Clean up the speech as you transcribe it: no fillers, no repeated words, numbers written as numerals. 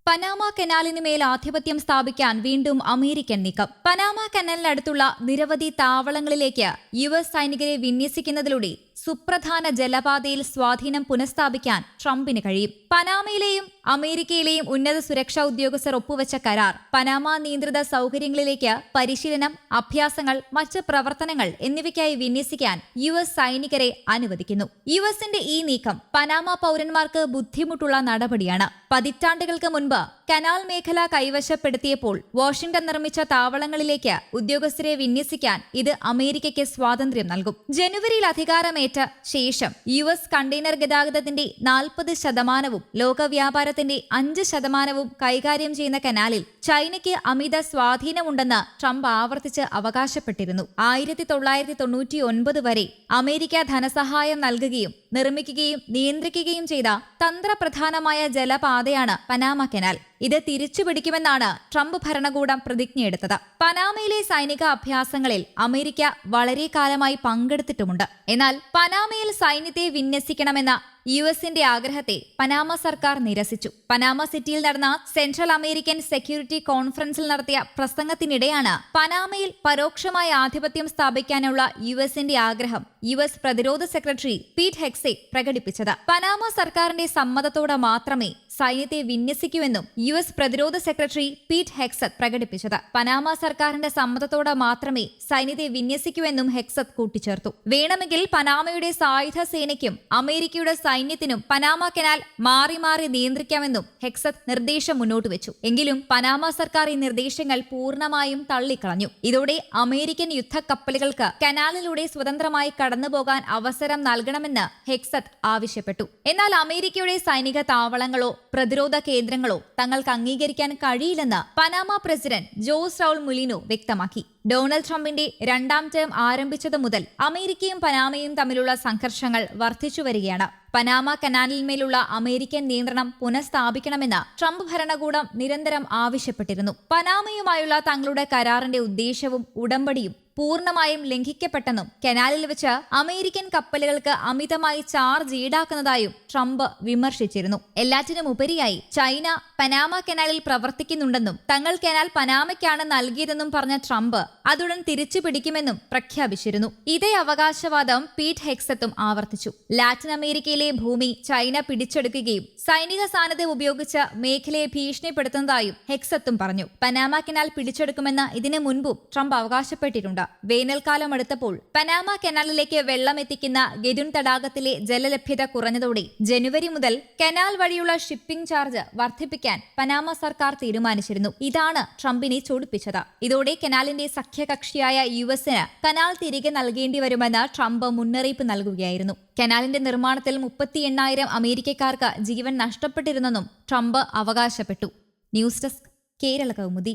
Panama കനാലിന് മേൽ ആധിപത്യം സ്ഥാപിക്കാൻ വീണ്ടും അമേരിക്കൻ നീക്കം. പനാമ കനാലിനടുത്തുള്ള നിരവധി താവളങ്ങളിലേക്ക് US സൈനികരെ വിന്യസിക്കുന്നതിലൂടെ സുപ്രധാന ജലപാതയിൽ സ്വാധീനം പുനഃസ്ഥാപിക്കാൻ ട്രംപിന് കഴിയും. പനാമയിലെയും അമേരിക്കയിലെയും ഉന്നത സുരക്ഷാ ഉദ്യോഗസ്ഥർ ഒപ്പുവെച്ച കരാർ പനാമ നിയന്ത്രിത സൗകര്യങ്ങളിലേക്ക് പരിശീലനം, അഭ്യാസങ്ങൾ, മറ്റ് പ്രവർത്തനങ്ങൾ എന്നിവയ്ക്കായി വിന്യസിക്കാൻ US സൈനികരെ അനുവദിക്കുന്നു. USന്റെ ഈ നീക്കം പനാമ പൗരന്മാർക്ക് ബുദ്ധിമുട്ടുള്ള നടപടിയാണ്. പതിറ്റാണ്ടുകൾക്ക് മുൻപ് കനാൽ മേഖല കൈവശപ്പെടുത്തിയപ്പോൾ വാഷിംഗ്ടൺ നിർമ്മിച്ച താവളങ്ങളിലേക്ക് ഉദ്യോഗസ്ഥരെ വിന്യസിക്കാൻ ഇത് അമേരിക്കയ്ക്ക് സ്വാതന്ത്ര്യം നൽകും. ജനുവരിയിൽ അധികാരമേറ്റ ശേഷം US കണ്ടെയ്നർ ഗതാഗതത്തിന്റെ 40% ലോക വ്യാപാരത്തിന്റെ 5% കൈകാര്യം ചെയ്യുന്ന കനാലിൽ ചൈനയ്ക്ക് അമിത സ്വാധീനമുണ്ടെന്ന് ട്രംപ് ആവർത്തിച്ച് അവകാശപ്പെട്ടിരുന്നു. 1999 വരെ അമേരിക്ക ധനസഹായം നൽകുകയും നിർമ്മിക്കുകയും നിയന്ത്രിക്കുകയും ചെയ്ത തന്ത്രപ്രധാനമായ ജലപാതയാണ് പനാമ കനാൽ. ഇത് തിരിച്ചുപിടിക്കുമെന്നാണ് ട്രംപ് ഭരണകൂടം പ്രതിജ്ഞയെടുത്തത്. പനാമയിലെ സൈനിക അഭ്യാസങ്ങളിൽ അമേരിക്ക വളരെ കാലമായി പങ്കെടുത്തിട്ടുമുണ്ട്. എന്നാൽ പനാമയിൽ സൈന്യത്തെ വിന്യസിക്കണമെന്ന USന്റെ ആഗ്രഹത്തെ പനാമ സർക്കാർ നിരസിച്ചു. പനാമ സിറ്റിയിൽ നടന്ന സെൻട്രൽ അമേരിക്കൻ സെക്യൂരിറ്റി കോൺഫറൻസിൽ നടത്തിയ പ്രസംഗത്തിനിടെയാണ് പനാമയിൽ പരോക്ഷമായ ആധിപത്യം സ്ഥാപിക്കാനുള്ള USന്റെ ആഗ്രഹം US പ്രതിരോധ സെക്രട്ടറി പീറ്റ് ഹെക്സെറ്റ് പ്രകടിപ്പിച്ചത്. പനാമ സർക്കാരിന്റെ സമ്മതത്തോടെ മാത്രമേ സൈന്യത്തെ വിന്യസിക്കൂവെന്നും US പ്രതിരോധ സെക്രട്ടറി പീറ്റ് ഹെക്സത്ത് പ്രകടിപ്പിച്ചത്. പനാമ സർക്കാരിന്റെ സമ്മതത്തോടെ മാത്രമേ സൈന്യത്തെ വിന്യസിക്കൂവെന്നും ഹെക്സത്ത് കൂട്ടിച്ചേർത്തു. വേണമെങ്കിൽ പനാമയുടെ സായുധ സേനയ്ക്കും അമേരിക്കയുടെ സൈന്യത്തിനും പനാമ കനാൽ മാറി മാറി നിയന്ത്രിക്കാമെന്നും ഹെക്സത്ത് നിർദ്ദേശം മുന്നോട്ട് വെച്ചു. എങ്കിലും പനാമ സർക്കാർ ഈ നിർദ്ദേശങ്ങൾ പൂർണ്ണമായും തള്ളിക്കളഞ്ഞു. ഇതോടെ അമേരിക്കൻ യുദ്ധക്കപ്പലുകൾക്ക് കനാലിലൂടെ സ്വതന്ത്രമായി കടന്നുപോകാൻ അവസരം നൽകണമെന്ന് ഹെക്സത്ത് ആവശ്യപ്പെട്ടു. എന്നാൽ അമേരിക്കയുടെ സൈനിക താവളങ്ങളോ പ്രതിരോധ കേന്ദ്രങ്ങളോ തങ്ങൾക്ക് അംഗീകരിക്കാൻ കഴിയില്ലെന്ന് Panama president Jose Raul Mulino വ്യക്തമാക്കി. ഡൊണാൾഡ് ട്രംപിന്റെ 2ാം ടേം ആരംഭിച്ചതു മുതൽ അമേരിക്കയും പനാമയും തമ്മിലുള്ള സംഘർഷങ്ങൾ വർദ്ധിച്ചു വരികയാണ്. പനാമ കനാലിന്മേലുള്ള അമേരിക്കൻ നിയന്ത്രണം പുനഃസ്ഥാപിക്കണമെന്ന് ട്രംപ് ഭരണകൂടം നിരന്തരം ആവശ്യപ്പെട്ടിരുന്നു. പനാമയുമായുള്ള തങ്ങളുടെ കരാറിന്റെ ഉദ്ദേശവും ഉടമ്പടിയും പൂർണ്ണമായും ലംഘിക്കപ്പെട്ടെന്നും കനാലിൽ വെച്ച് അമേരിക്കൻ കപ്പലുകൾക്ക് അമിതമായി ചാർജ് ഈടാക്കുന്നതായും ട്രംപ് വിമർശിച്ചിരുന്നു. എല്ലാറ്റിനും ഉപരിയായി ചൈന പനാമ കനാലിൽ പ്രവർത്തിക്കുന്നുണ്ടെന്നും തങ്ങൾ കനാൽ പനാമയ്ക്കാണ് നൽകിയതെന്നും പറഞ്ഞ ട്രംപ് അതുടൻ തിരിച്ചു പിടിക്കുമെന്നും പ്രഖ്യാപിച്ചിരുന്നു. ഇതേ അവകാശവാദം പീറ്റ് ഹെക്സത്തും ആവർത്തിച്ചു. ലാറ്റിൻ അമേരിക്കയിലെ ഭൂമി ചൈന പിടിച്ചെടുക്കുകയും സൈനിക സാന്നിധ്യം ഉപയോഗിച്ച് മേഖലയെ ഭീഷണിപ്പെടുത്തുന്നതായും ഹെക്സത്തും പറഞ്ഞു. പനാമ കനാൽ പിടിച്ചെടുക്കുമെന്ന് ഇതിനു മുൻപും ട്രംപ് അവകാശപ്പെട്ടിട്ടുണ്ട്. വേനൽക്കാലം അടുത്തപ്പോൾ പനാമ കനാലിലേക്ക് വെള്ളം എത്തിക്കുന്ന ഗെദുൻ തടാകത്തിലെ ജലലഭ്യത കുറഞ്ഞതോടെ ജനുവരി മുതൽ കനാൽ വഴിയുള്ള ഷിപ്പിംഗ് ചാർജ് വർദ്ധിപ്പിക്കാൻ പനാമ സർക്കാർ തീരുമാനിച്ചിരുന്നു. ഇതാണ് ട്രംപിനെ ചൊടിപ്പിച്ചത്. ഇതോടെ കനാലിന്റെ സഖ്യകക്ഷിയായ USന് കനാൽ തിരികെ നൽകേണ്ടി വരുമെന്ന് ട്രംപ് മുന്നറിയിപ്പ് നൽകുകയായിരുന്നു. കനാലിന്റെ നിർമ്മാണത്തിൽ 38,000 അമേരിക്കക്കാർക്ക് ജീവൻ നഷ്ടപ്പെട്ടിരുന്നെന്നും ട്രംപ് അവകാശപ്പെട്ടു. News desk, Kerala Kaumudi.